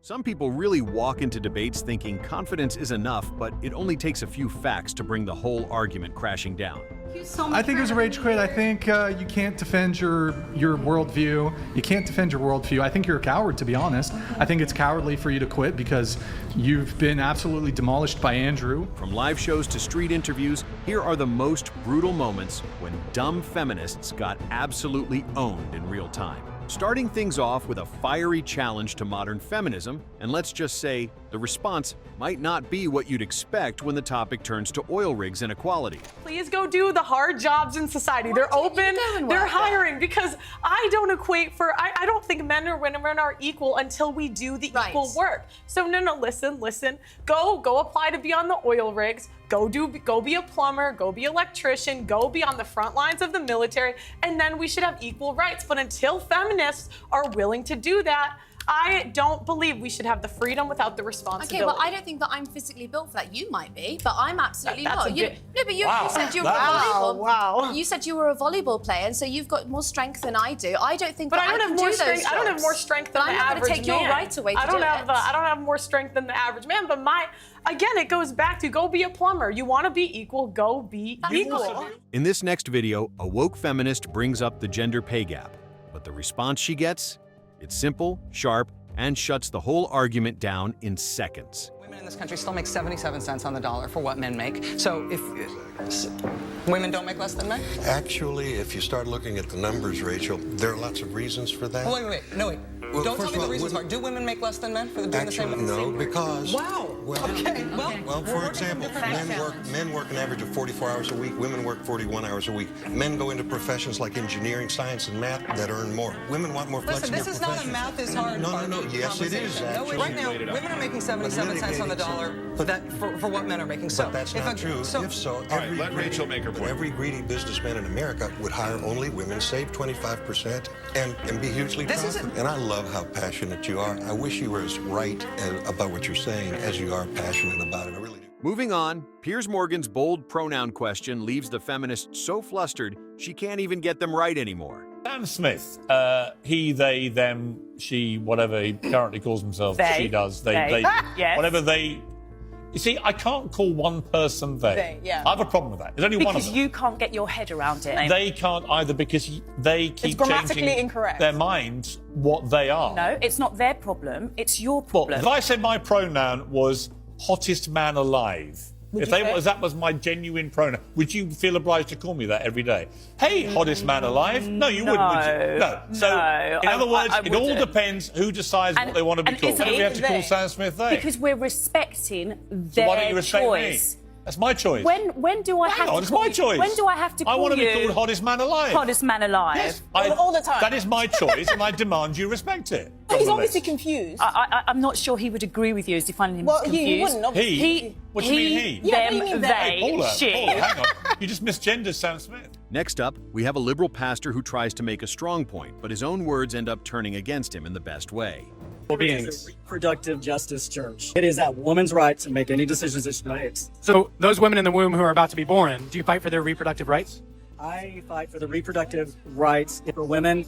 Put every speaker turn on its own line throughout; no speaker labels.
Some people really walk into debates thinking confidence is enough, but it only takes a few facts to bring the whole argument crashing down.
I think it was a rage quit. I think you can't defend your worldview. You can't defend your worldview. I think you're a coward, to be honest. I think it's cowardly for you to quit because you've been absolutely demolished by Andrew.
From live shows to street interviews, here are the most brutal moments when dumb feminists got absolutely owned in real time. Starting things off with a fiery challenge to modern feminism, and let's just say the response might not be what you'd expect when the topic turns to oil rigs and equality.
Please go do the hard jobs in society. They're open, they're hiring, because I don't think men or women are equal until we do the equal work. So no, listen. Go apply to be on the oil rigs. Go be a plumber, go be an electrician, go be on the front lines of the military, and then we should have equal rights. But until feminists are willing to do that, I don't believe we should have the freedom without the responsibility.
Okay, well, I don't think that I'm physically built for that. You might be, but I'm absolutely not. You said you were a volleyball.
Wow.
You said you were a volleyball player, and so you've got more strength than I do. I don't think
but
that I can do those jobs.
I don't have more strength than the average man.
I'm not going to take your right away to do it.
I don't have more strength than the average man, but again, it goes back to go be a plumber. You want to be equal, go be equal.
In this next video, a woke feminist brings up the gender pay gap, but the response she gets? It's simple, sharp, and shuts the whole argument down in seconds.
Women in this country still make 77 cents on the dollar for what men make. So if women don't make less than men?
Actually, if you start looking at the numbers, Rachel, there are lots of reasons for that.
Wait. Well, don't tell me the reasons are. Do women make less than men for doing the same thing?
No, because...
Wow.
Well, for example, men work an average of 44 hours a week. Women work 41 hours a week. Men go into professions like engineering, science, and math that earn more. Women want more flexible
professions. Listen, this is not a math is hard
No. Yes, it is, actually.
Right now, women are making 77 cents on the dollar for what men are making. So
but that's not true. If so,
let Rachel make her point.
Every greedy businessman in America would hire only women, save 25%, and be hugely profitable. And I love how passionate you are. I wish you were as right about what you're saying as you are passionate about it. I really do.
Moving on, Piers Morgan's bold pronoun question leaves the feminists so flustered she can't even get them right anymore.
Sam Smith, he, they, them, she, whatever he currently calls himself, she does, they
yes.
Whatever they... You see, I can't call one person they.
Yeah.
I have a problem with that. There's only one of them.
Because you can't get your head around it.
They can't either because they keep
grammatically
changing
incorrect.
their minds what they are.
No, it's not their problem, it's your problem.
If I said my pronoun was hottest man alive, that was my genuine pronoun, would you feel obliged to call me that every day? Hey, hottest man alive? No, you wouldn't, would you? No. So, in other words, it all depends who decides what they want to be called. Why do we have to call Sam Smith they?
Because we're respecting their
Why don't you respect
choice.
me? That's my choice.
When do I have to
it's
call
my
you?
choice.
When do I have to call you?
I want to be called hottest man alive.
Hottest man alive.
Yes,
all the time.
That is my choice, and I demand you respect it.
He's obviously confused.
I'm not sure he would agree with you as defining him as confused.
He wouldn't, obviously.
What do you mean he?
Them, they,
Paula,
she.
hang on. You just misgendered Sam Smith.
Next up, we have a liberal pastor who tries to make a strong point, but his own words end up turning against him in the best way.
Beings. Reproductive justice church. It is that woman's right to make any decisions that she makes.
So those women in the womb who are about to be born, do you fight for their reproductive rights?
I fight for the reproductive rights for women.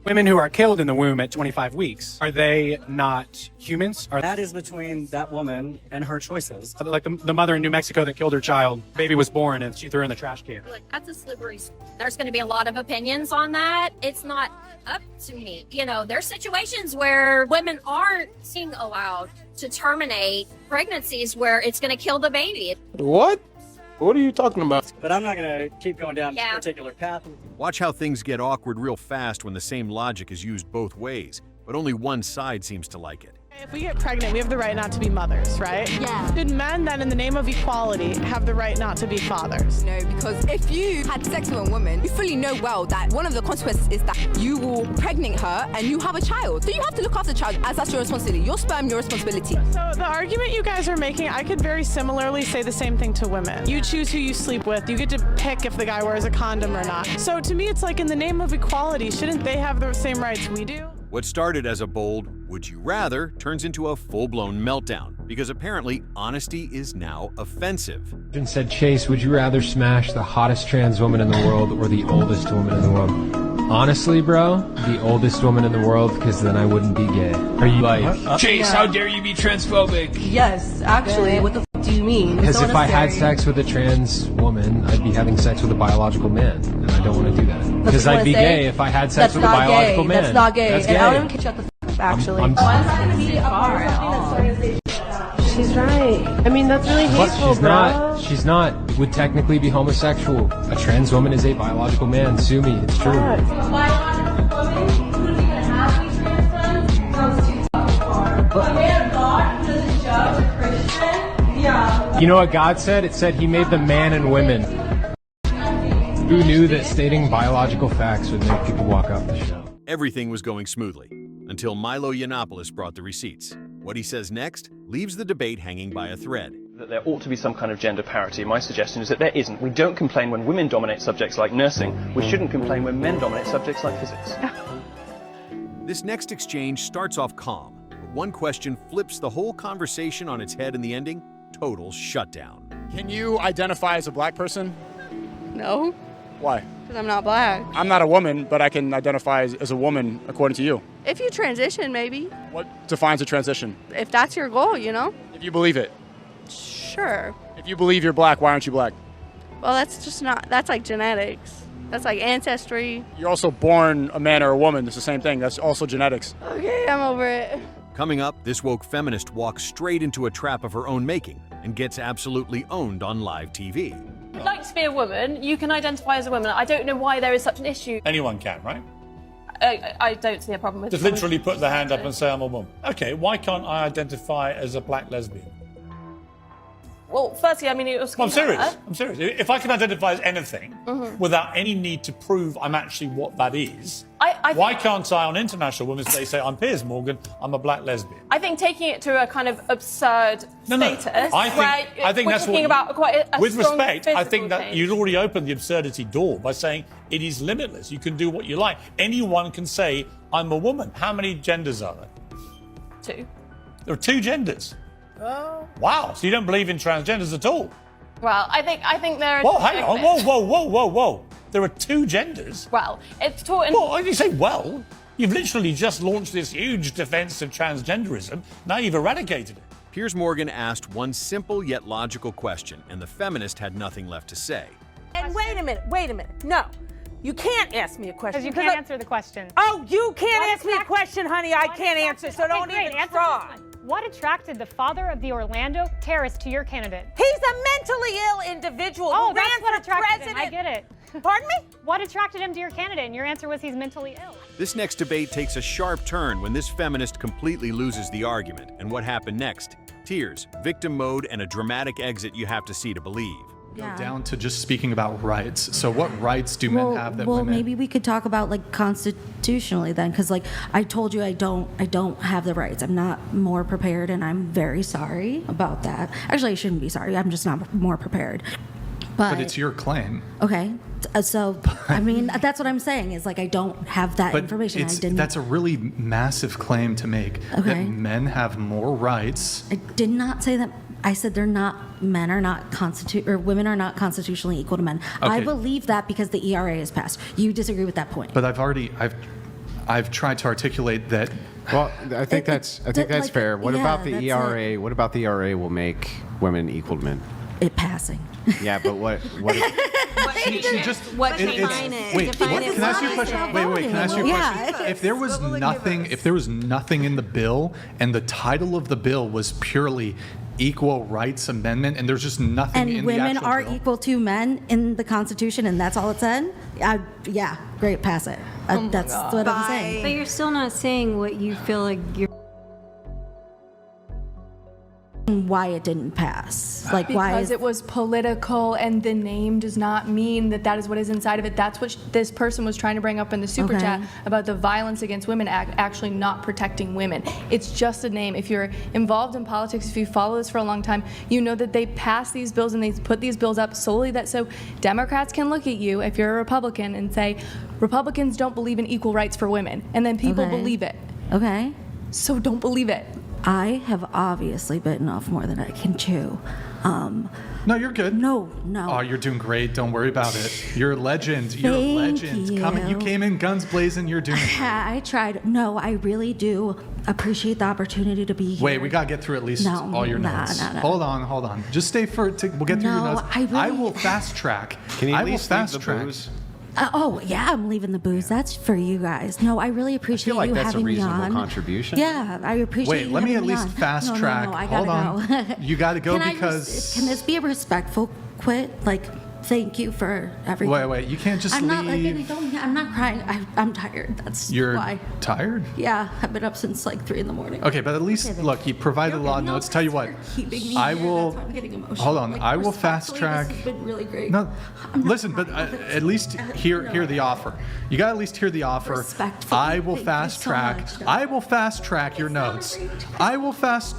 Women who are killed in the womb at 25 weeks, are they not humans?
That is between that woman and her choices.
Like the mother in New Mexico that killed her child, baby was born and she threw her in the trash can.
Look, that's a slippery. There's going to be a lot of opinions on that. It's not up to me. There's situations where women aren't being allowed to terminate pregnancies where it's going to kill the baby.
What? What are you talking about?
But I'm not going to keep going down this particular path.
Watch how things get awkward real fast when the same logic is used both ways, but only one side seems to like it.
If we get pregnant, we have the right not to be mothers, right?
Yeah.
Should men then, in the name of equality, have the right not to be fathers?
No, because if you had sex with a woman, you fully know well that one of the consequences is that you will pregnant her and you have a child. So you have to look after the child as that's your responsibility. Your sperm, your responsibility.
So the argument you guys are making, I could very similarly say the same thing to women. You choose who you sleep with. You get to pick if the guy wears a condom or not. So to me, it's like in the name of equality, shouldn't they have the same rights we do?
What started as a bold "would you rather" turns into a full-blown meltdown, because apparently honesty is now offensive.
Said, Chase, would you rather smash the hottest trans woman in the world or the oldest woman in the world?
Honestly, bro, the oldest woman in the world, because then I wouldn't be gay. Are you like, Chase, how dare you be transphobic?
Yes, actually, what the do you mean?
Because if I had sex with a trans woman, I'd be having sex with a biological man, and I don't want to do that. Because I'd be gay if I had sex with a biological man.
That's not gay.
That's
And
gay.
I don't even shut the f up, actually.
She's right. I mean, that's really hateful, bro.
She's not. Would technically be homosexual. A trans woman is a biological man. Sue me. It's true. You know what God said? It said he made the man and women. Who knew that stating biological facts would make people walk off the show?
Everything was going smoothly until Milo Yiannopoulos brought the receipts. What he says next leaves the debate hanging by a thread.
That there ought to be some kind of gender parity. My suggestion is that there isn't. We don't complain when women dominate subjects like nursing. We shouldn't complain when men dominate subjects like physics.
This next exchange starts off calm, but one question flips the whole conversation on its head in the ending. Total shutdown.
Can you identify as a black person?
No,
Why?
because I'm not black.
I'm not a woman, but I can identify as a woman according to you.
If you transition, maybe.
What defines a transition?
If that's your goal, you know?
If you believe it.
Sure.
If you believe you're black, why aren't you black?
Well, that's just not, that's like genetics. That's like ancestry.
You're also born a man or a woman. It's the same thing. That's also genetics.
Okay, I'm over it.
Coming up, this woke feminist walks straight into a trap of her own making and gets absolutely owned on live TV.
I'd like to be a woman. You can identify as a woman. I don't know why there is such an issue.
Anyone can, right?
I don't see a problem with
Just literally put the hand up and say I'm a woman. Okay, why can't I identify as a black lesbian?
Well, firstly, I mean, it was.
I'm serious. I'm serious. If I can identify as anything without any need to prove I'm actually what that is, why can't I, on International Women's Day, say I'm Piers Morgan, I'm a black lesbian?
I think taking it to a kind of absurd status.
I think
we're
that's
talking about quite a
with
strong
respect, I think
physical
that
change.
you'd already opened the absurdity door by saying it is limitless. You can do what you like. Anyone can say I'm a woman. How many genders are there?
2.
There are 2 genders.
Oh.
Wow. So you don't believe in transgenders at all?
Well, I think there are.
Whoa, hang on. Whoa. There are 2 genders.
Well, it's taught in.
Well, you say well. You've literally just launched this huge defense of transgenderism. Now you've eradicated it.
Piers Morgan asked one simple yet logical question, and the feminist had nothing left to say.
And wait a minute. No. You can't ask me a question.
Because you can't answer the question.
Oh, you can't ask me a question, honey. I can't answer, so don't even try.
What attracted the father of the Orlando terrorist to your candidate?
He's a mentally ill individual
Oh,
who
that's
ran
what
for
attracted
president.
him. I get it.
Pardon me?
What attracted him to your candidate? And your answer was he's mentally ill.
This next debate takes a sharp turn when this feminist completely loses the argument. And what happened next? Tears, victim mode, and a dramatic exit you have to see to believe.
Down to just speaking about rights. So what rights do men have that
well,
women?
maybe we could talk about like constitutionally then, because like I told you, I don't have the rights. I'm not more prepared, and I'm very sorry about that. Actually, I shouldn't be sorry. I'm just not more prepared.
But it's your claim.
Okay, so I mean that's what I'm saying is like I don't have that information. I didn't.
That's a really massive claim to make.
Okay.
That men have more rights.
I did not say that. I said women are not constitutionally equal to men. I
Okay.
believe that because the ERA is passed. You disagree with that point.
But I've tried to articulate that.
Well, I think that's fair. What about the ERA? What about the ERA will make women equal to men?
It passing.
Yeah, but what?
She just
what
can I ask you a question? Wait, can I ask you a question? If there was nothing in the bill, and the title of the bill was purely Equal Rights Amendment, and there's just nothing in
and
the actual
women are
bill.
equal to men in the Constitution, and that's all it said. Yeah, great, pass it. That's what I'm saying.
But you're still not saying what you feel like you're.
Why it didn't pass? Like why?
Because it was political, and the name does not mean that is what is inside of it. That's what this person was trying to bring up in the super chat about the Violence Against Women Act actually not protecting women. It's just a name. If you're involved in politics, if you follow this for a long time, you know that they pass these bills and they put these bills up solely so Democrats can look at you if you're a Republican and say Republicans don't believe in equal rights for women, and then people believe it.
Okay.
So don't believe it.
I have obviously bitten off more than I can chew.
No, you're good.
No.
Oh, you're doing great. Don't worry about it. You're a legend. You're a
Thank
legend.
you.
You came in guns blazing. You're doing great.
I tried. No, I really do appreciate the opportunity to be here.
Wait, we gotta get through at least all your notes.
No.
Hold on. Just stay we'll get through your notes. I will fast track.
Can you
I
at
will
least
fast
leave the
track.
booze?
Oh, yeah, I'm leaving the booze. That's for you guys. No, I really appreciate
I feel like
you
that's a
having me
reasonable
on.
contribution.
Yeah, I appreciate
Wait,
you
let me
having
at least
on.
fast track.
No, I
Hold
gotta
on.
go.
You gotta go
Can
because...
can this be a respectful quit? Like, thank you for everything.
Wait, you can't just
I'm
leave.
I'm not crying. I'm tired. That's
You're
why.
tired?
Yeah, I've been up since like 3 a.m.
Okay, but at least, look, you provided a lot of notes. Tell you what, I will...
That's why I'm getting emotional.
Hold on,
Like,
I will fast
respectfully,
track...
This has been really great.
No, listen, but at least hear the offer. You gotta at least hear the offer.
Respectfully.
I will
Thank you
fast
so
track.
much, Doug.
I will fast track your notes. I will fast...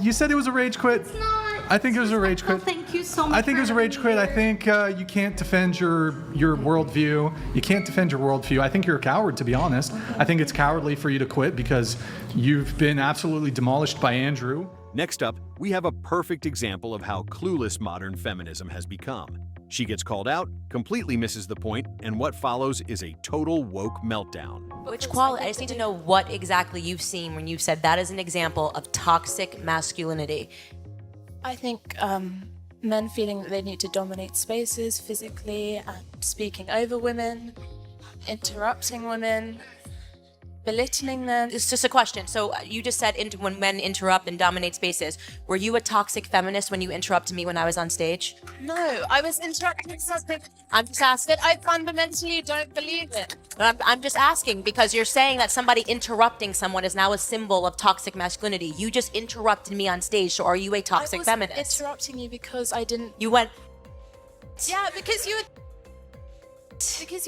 you said it was a rage quit?
It's not.
I think it was a rage quit.
Thank you so much.
I think it was a rage quit. I think you can't defend your worldview. You can't defend your worldview. I think you're a coward, to be honest. I think it's cowardly for you to quit because you've been absolutely demolished by Andrew.
Next up, we have a perfect example of how clueless modern feminism has become. She gets called out, completely misses the point, and what follows is a total woke meltdown.
Which quality? I just need to know what exactly you've seen when you've said that is an example of toxic masculinity.
I think men feeling that they need to dominate spaces physically and speaking over women, interrupting women, belittling them.
It's just a question. So you just said when men interrupt and dominate spaces. Were you a toxic feminist when you interrupted me when I was on stage?
No, I was interrupting something.
I'm just asking.
I fundamentally don't believe it.
I'm just asking because you're saying that somebody interrupting someone is now a symbol of toxic masculinity. You just interrupted me on stage, so are you a toxic feminist?
I was interrupting you because I didn't...
You went...
Yeah, because you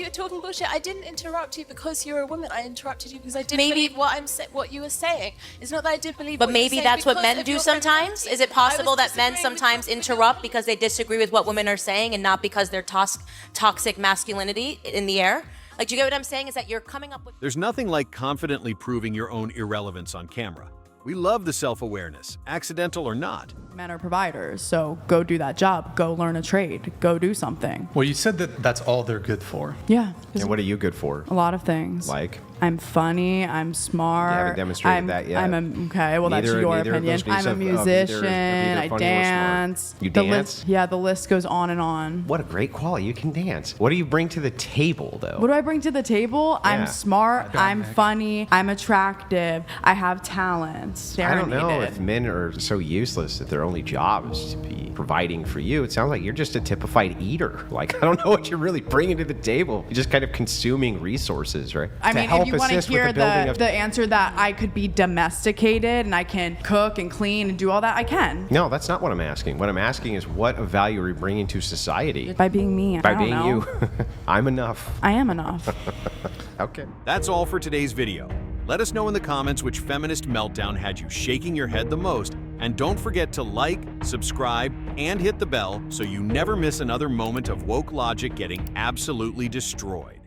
were talking bullshit. I didn't interrupt you because you're a woman. I interrupted you because I didn't believe what you were saying. It's not that I did believe
But
what you were
maybe
saying
that's what
because
men
of
do
your
sometimes?
femininity.
Is it possible
I was
that men
disagreeing with
sometimes interrupt because they disagree with what women are saying and not because they're toxic masculinity in the air? Like, do you get what I'm saying? Is that you're coming up with...
There's nothing like confidently proving your own irrelevance on camera. We love the self-awareness, accidental or not.
Men are providers, so go do that job. Go learn a trade. Go do something.
Well, you said that that's all they're good for.
Yeah.
And what are you good for?
A lot of things.
Like?
I'm funny. I'm smart.
You haven't demonstrated that yet.
Okay, well, that's your opinion. I'm a musician. I dance.
You dance?
The list goes on and on.
What a great quality. You can dance. What do you bring to the table, though?
What do I bring to the table?
Yeah.
I'm smart. I'm funny. I'm attractive. I have talents.
I don't know if men are so useless that their only job is to be providing for you. It sounds like you're just a typified eater. Like, I don't know what you're really bringing to the table. You're just kind of consuming resources, right?
I mean, if you want to hear the answer that I could be domesticated and I can cook and clean and do all that, I can.
No, that's not what I'm asking. What I'm asking is what value are you bringing to society?
By being me.
By being you. I'm enough.
I am enough.
Okay.
That's all for today's video. Let us know in the comments which feminist meltdown had you shaking your head the most, and don't forget to like, subscribe, and hit the bell so you never miss another moment of woke logic getting absolutely destroyed.